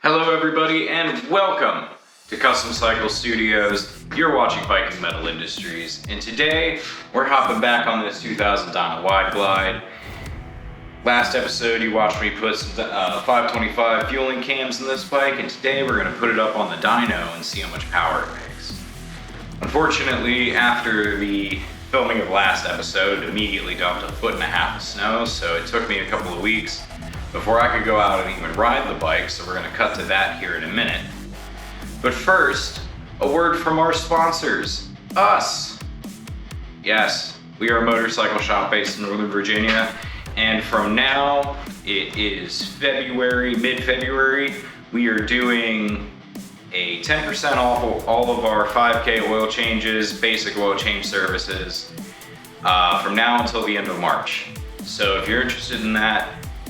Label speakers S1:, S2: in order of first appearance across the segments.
S1: Hello everybody and welcome to Custom Cycle Studios. You're watching Viking Metal Industries, and today we're hopping back on this 2000 Dyna Wide Glide. Last episode you watched me put some 525 fueling cams in this bike, and today we're going to put it up on the dyno and see how much power it makes. Unfortunately, after the filming of last episode, it immediately dumped 1.5 feet of snow, so it took me a couple of weeks before I could go out and even ride the bike, so we're going to cut to that here in a minute. But first, a word from our sponsors, us. Yes, we are a motorcycle shop based in Northern Virginia, and from now, it is February, mid-February, we are doing a 10% off all of our 5K oil changes, basic oil change services, from now until the end of March. So if you're interested in that,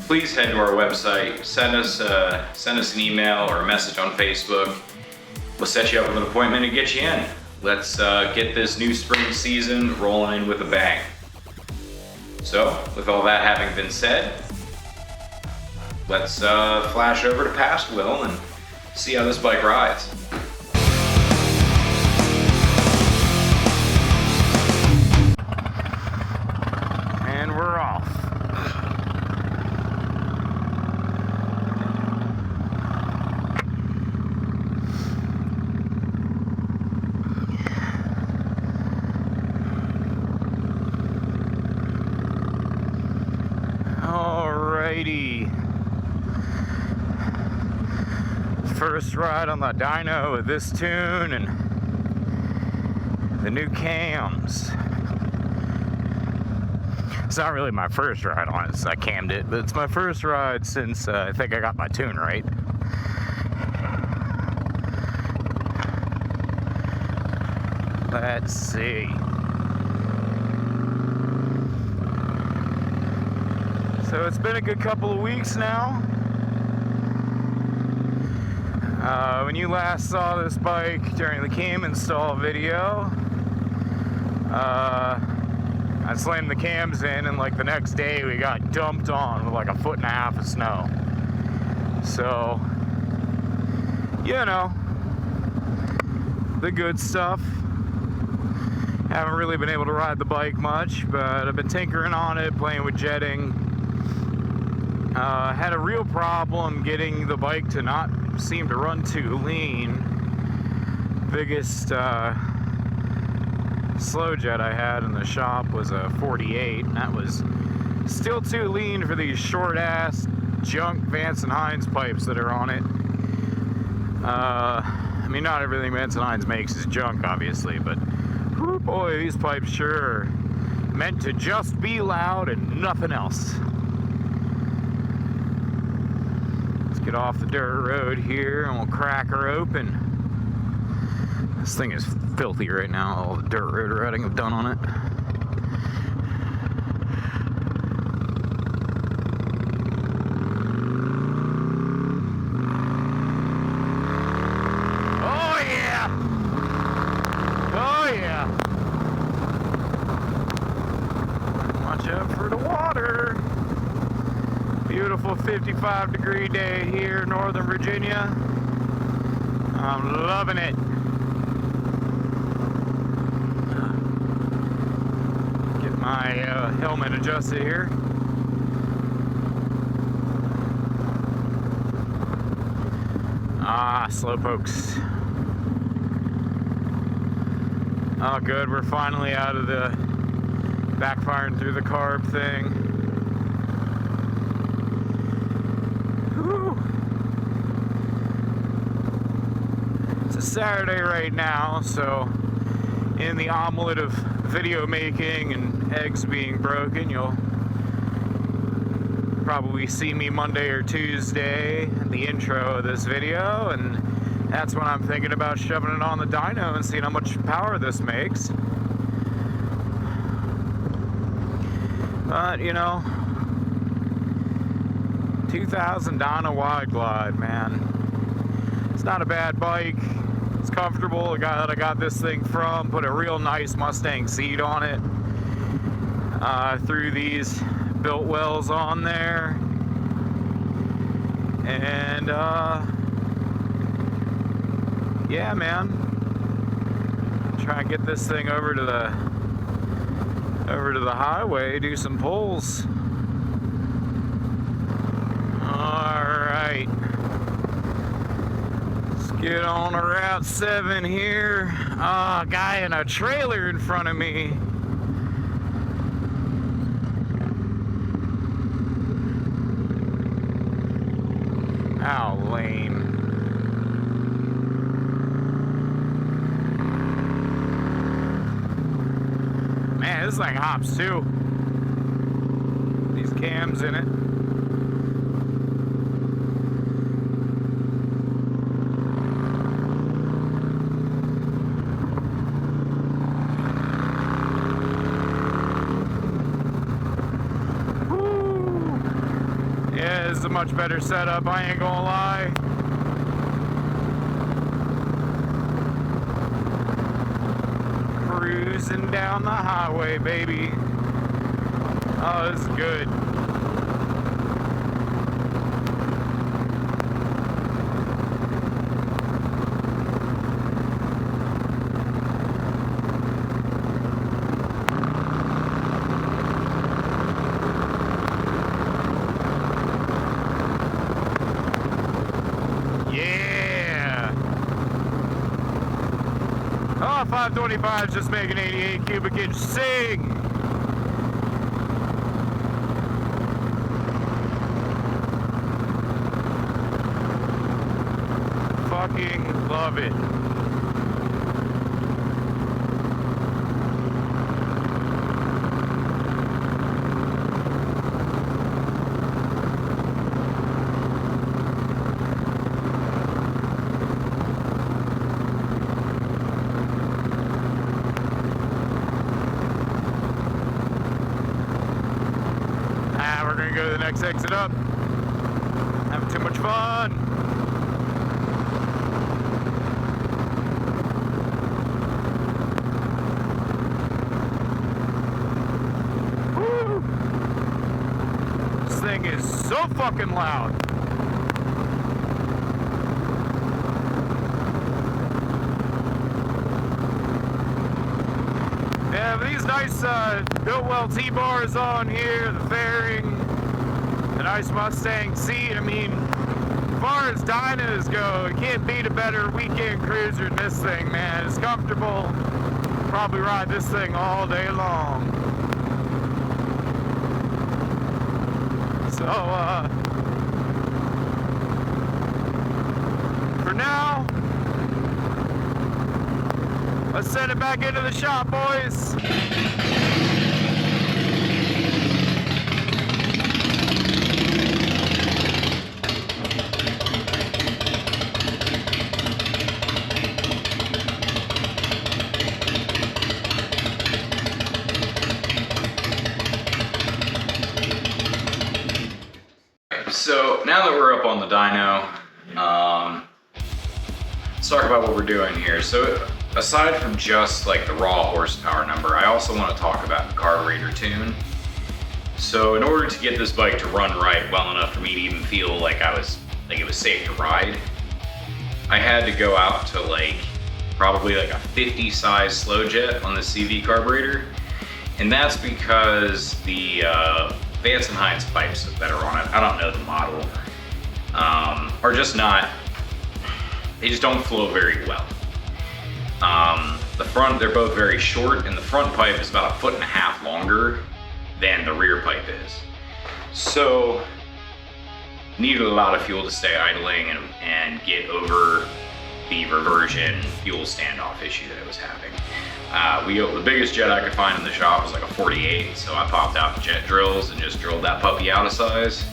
S1: please head to our website, send us an email or a message on Facebook. We'll set you up with an appointment and get you in. Let's get this new spring season rolling in with a bang. So, with all that having been said, let's flash over to Past Will and see how this bike rides. And we're off. First ride on the dyno with this tune and the new cams. It's not really my first ride on it, I cammed it, but it's my first ride since I think I got my tune right. Let's see. So it's been a good couple of weeks now. When you last saw this bike during the cam install video, I slammed the cams in, and like the next day we got dumped on with like 1.5 feet of snow. So, you know, the good stuff. Haven't really been able to ride the bike much, but I've been tinkering on it, playing with jetting. Had a real problem getting the bike to not seem to run too lean. Biggest slow jet I had in the shop was a 48, and that was still too lean for these short ass junk Vance and Hines pipes that are on it. I mean, not everything Vance and Hines makes is junk, obviously, but whoo boy, these pipes sure meant to just be loud and nothing else. Get off the dirt road here and we'll crack her open. This thing is filthy right now, all the dirt road riding I've done on it. Oh yeah! Oh yeah! Watch out for the water. Beautiful 55-degree day here in Northern Virginia. I'm loving it. Get my helmet adjusted here. Slowpokes. Oh good, we're finally out of the backfiring through the carb thing. Saturday right now, so in the omelet of video making and eggs being broken, you'll probably see me Monday or Tuesday in the intro of this video, and that's when I'm thinking about shoving it on the dyno and seeing how much power this makes. But you know, 2000 Dyna Wide Glide, man, it's not a bad bike. It's comfortable. The guy that I got this thing from put a real nice Mustang seat on it. Threw these built wells on there. And yeah, man. Try and get this thing over to the highway, do some pulls. Alright. Let's get on to Route 7 here. A guy in a trailer in front of me. How lame. Man, this thing hops too. These cams in it. Woo. Yeah, this is a much better setup, I ain't gonna lie. Cruising down the highway, baby. Oh, this is good. Yeah. Oh, 525's just making 88 cubic inch sing. Fucking love it. We're gonna go to the next exit up. Having too much fun. Woo. This thing is so fucking loud. Yeah, but these nice built-well T-bars on here, the fairing, the nice Mustang seat. I mean, as far as Dynas go, you can't beat a better weekend cruiser than this thing, man. It's comfortable. Probably ride this thing all day long. So, for now, let's send it back into the shop, boys. So now that we're up on the dyno, let's talk about what we're doing here. So aside from just like the raw horsepower number, I also want to talk about the carburetor tune. So in order to get this bike to run right well enough for me to even feel like it was safe to ride, I had to go out to probably a 50 size slow jet on the CV carburetor. And that's because the Vance & Hines pipes that are on it, I don't know the model, are just not, they just don't flow very well. The front, they're both very short, and the front pipe is about 1.5 feet longer than the rear pipe is. So, needed a lot of fuel to stay idling and get over the reversion fuel standoff issue that it was having. The biggest jet I could find in the shop was like a 48, so I popped out the jet drills and just drilled that puppy out of size.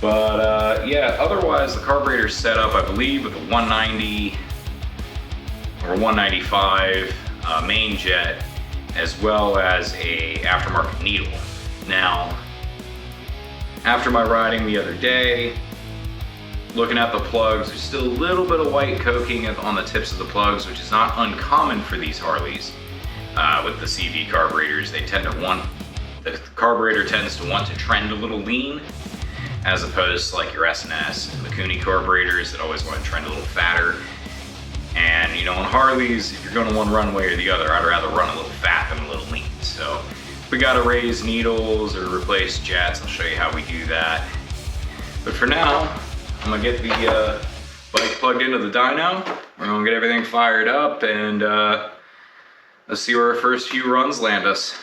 S1: But yeah, otherwise the carburetor's set up, I believe, with a 190 or 195 main jet, as well as a aftermarket needle. Now, after my riding the other day, looking at the plugs, there's still a little bit of white coating on the tips of the plugs, which is not uncommon for these Harleys. With the CV carburetors, the carburetor tends to want to trend a little lean, as opposed to like your S&S and Mikuni carburetors that always want to trend a little fatter. And you know, on Harleys, if you're going to one runway or the other, I'd rather run a little fat than a little lean. So if we gotta raise needles or replace jets, I'll show you how we do that. But for now, I'm gonna get the bike plugged into the dyno. We're gonna get everything fired up, and let's see where our first few runs land us.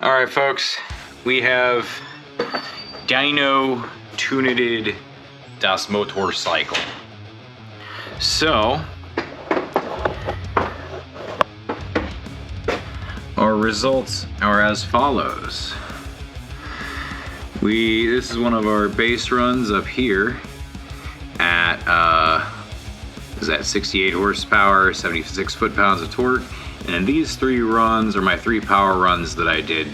S1: All right, folks, we have Dyno tuned das Motorcycle. So, our results are as follows. This is one of our base runs up here at is at 68 horsepower, 76 foot-pounds of torque. And these three runs are my three power runs that I did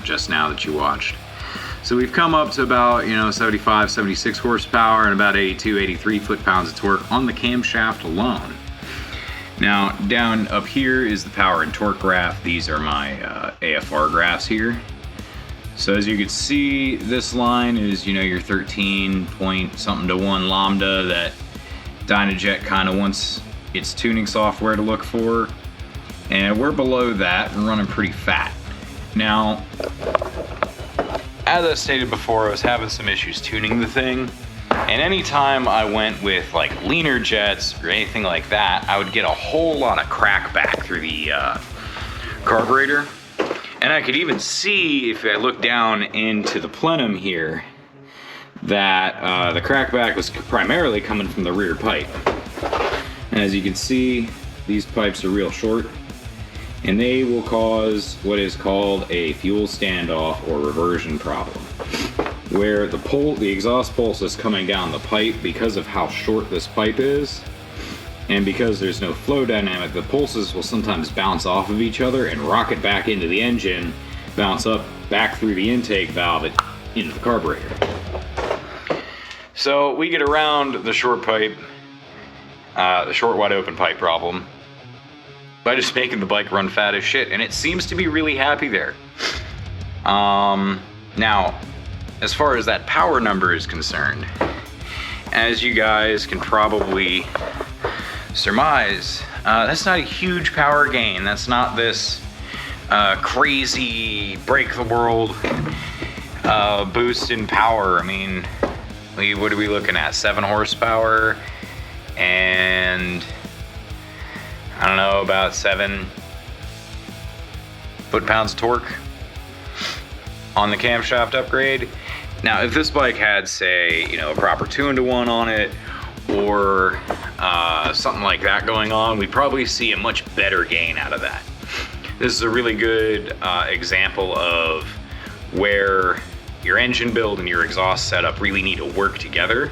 S1: just now that you watched. So we've come up to about, 75, 76 horsepower and about 82, 83 foot-pounds of torque on the camshaft alone. Now, down up here is the power and torque graph. These are my AFR graphs here. So as you can see, this line is, your 13 point something to 1 lambda that Dynajet kind of wants its tuning software to look for. And we're below that and running pretty fat. Now, as I stated before, I was having some issues tuning the thing. And anytime I went with like leaner jets or anything like that, I would get a whole lot of crackback through the carburetor. And I could even see, if I look down into the plenum here, that the crackback was primarily coming from the rear pipe. And as you can see, these pipes are real short, and they will cause what is called a fuel standoff or reversion problem, where the exhaust pulse is coming down the pipe because of how short this pipe is, and because there's no flow dynamic, the pulses will sometimes bounce off of each other and rocket back into the engine, bounce up back through the intake valve into the carburetor. So we get around the short pipe, the short wide open pipe problem, by just making the bike run fat as shit, and it seems to be really happy there. Now, as far as that power number is concerned, as you guys can probably surmise. That's not a huge power gain. That's not this crazy break the world boost in power. I mean, what are we looking at? 7 horsepower and I don't know, about 7 foot-pounds of torque on the camshaft upgrade. Now, if this bike had, say, you know, a proper 2-to-1 on it, or something like that going on, we'd probably see a much better gain out of that. This is a really good example of where your engine build and your exhaust setup really need to work together.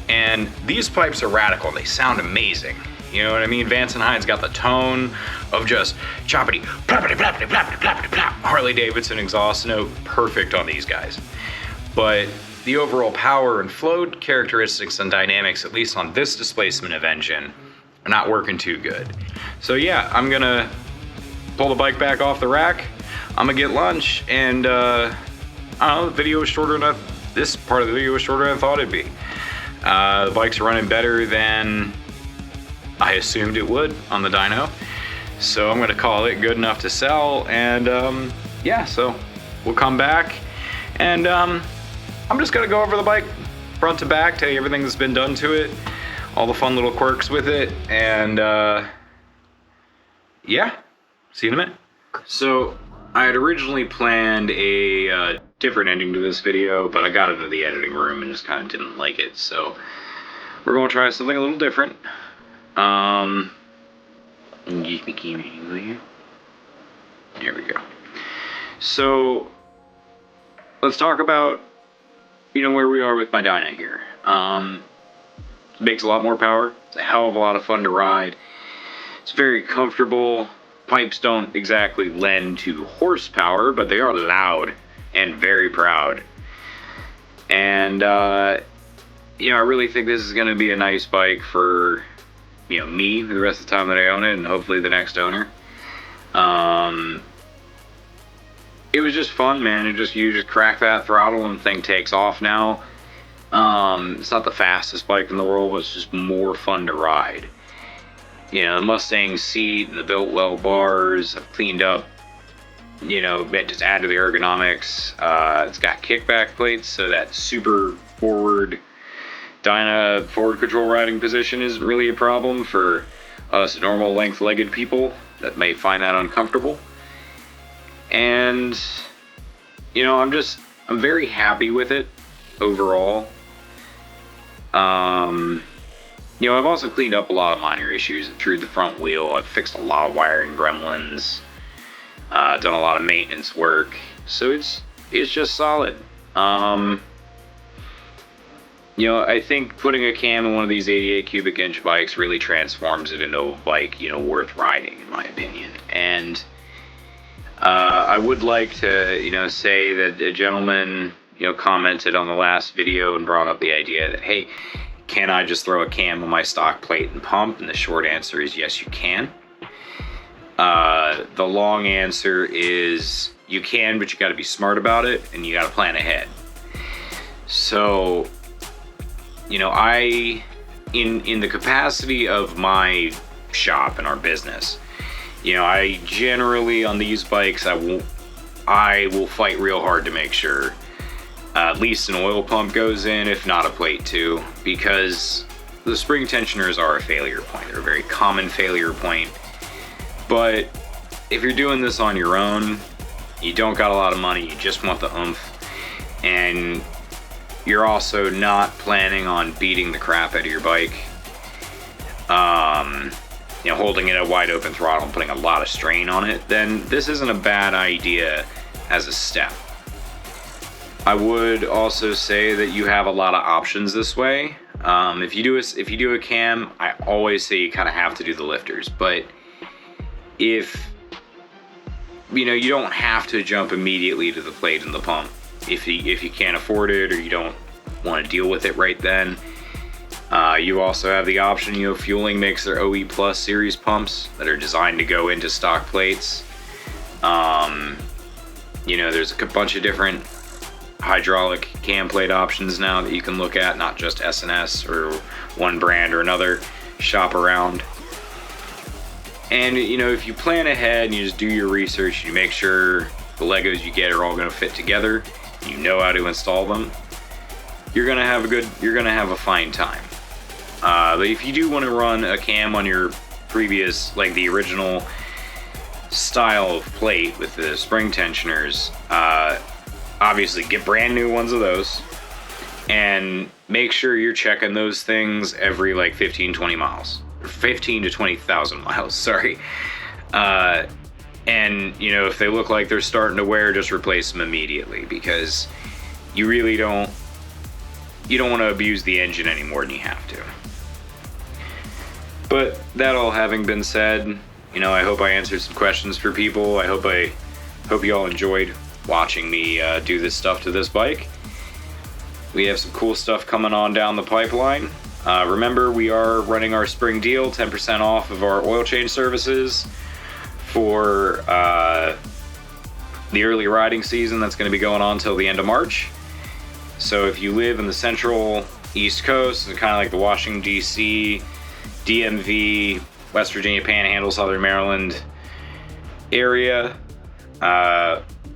S1: And these pipes are radical. They sound amazing. You know what I mean? Vance & Hines got the tone of just choppity, ploppity, ploppity, ploppity, ploppity, plop. Harley Davidson exhaust note, perfect on these guys. But the overall power and flow characteristics and dynamics, at least on this displacement of engine, are not working too good. So yeah, I'm gonna pull the bike back off the rack. I'm gonna get lunch, and I don't know, the video was shorter enough. This part of the video was shorter than I thought it'd be. The bike's running better than I assumed it would on the dyno. So I'm gonna call it good enough to sell, and yeah, so we'll come back, and I'm just gonna go over the bike front to back, tell you everything that's been done to it, all the fun little quirks with it, and yeah, see you in a minute. So I had originally planned a different ending to this video, but I got into the editing room and just kind of didn't like it, so we're gonna try something a little different. Use the key manual here. There we go. So let's talk about, you know, where we are with my dyno here. It makes a lot more power. It's a hell of a lot of fun to ride. It's very comfortable. Pipes don't exactly lend to horsepower, but they are loud and very proud. And you know, I really think this is going to be a nice bike for, you know, me for the rest of the time that I own it, and hopefully the next owner. It was just fun, man. You just crack that throttle and the thing takes off now. It's not the fastest bike in the world, but it's just more fun to ride. You know, the Mustang seat and the built well bars I've cleaned up, you know, just add to the ergonomics. It's got kickback plates, so that super forward dyna forward control riding position isn't really a problem for us normal length-legged people that may find that uncomfortable. And you know, I'm very happy with it overall. You know, I've also cleaned up a lot of minor issues through the front wheel. I've fixed a lot of wiring gremlins, done a lot of maintenance work, so it's just solid. You know, I think putting a cam in one of these 88 cubic inch bikes really transforms it into a bike, you know, worth riding, in my opinion. And I would like to, you know, say that a gentleman, you know, commented on the last video and brought up the idea that, hey, can I just throw a cam on my stock plate and pump? And the short answer is yes, you can. The long answer is you can, but you got to be smart about it and you got to plan ahead. So, you know, in the capacity of my shop and our business, you know, I generally on these bikes I will fight real hard to make sure at least an oil pump goes in, if not a plate too, because the spring tensioners are a failure point. They're a very common failure point. But if you're doing this on your own, you don't got a lot of money, you just want the oomph, and you're also not planning on beating the crap out of your bike, you know, holding it at wide open throttle and putting a lot of strain on it, then this isn't a bad idea as a step. I would also say that you have a lot of options this way. If you do a cam, I always say you kind of have to do the lifters, but if you know, you don't have to jump immediately to the plate and the pump if you can't afford it or you don't want to deal with it right then. You also have the option, you know, Fueling makes their OE Plus series pumps that are designed to go into stock plates. You know, there's a bunch of different hydraulic cam plate options now that you can look at, not just S&S or one brand or another. shop around. And you know, if you plan ahead and you just do your research, you make sure the Legos you get are all going to fit together, you know how to install them, you're going to have a fine time. But if you do want to run a cam on your previous, like the original style of plate with the spring tensioners, obviously get brand new ones of those, and make sure you're checking those things every like 15-20 miles. 15 to 20,000 miles, sorry. And you know, if they look like they're starting to wear, just replace them immediately, because you really don't want to abuse the engine any more than you have to. But that all having been said, you know, I hope I answered some questions for people. I hope you all enjoyed watching me do this stuff to this bike. We have some cool stuff coming on down the pipeline. Remember, we are running our spring deal, 10% off of our oil change services for the early riding season that's going to be going on till the end of March. So if you live in the central East Coast, kind of like the Washington, D.C., DMV, West Virginia Panhandle, Southern Maryland area,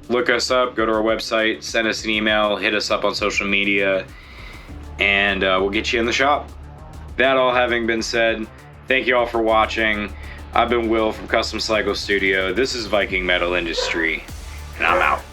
S1: look us up, go to our website, send us an email, hit us up on social media, and we'll get you in the shop. That all having been said, thank you all for watching. I've been Will from Custom Cycle Studio. This is Viking Metal Industry, and I'm out.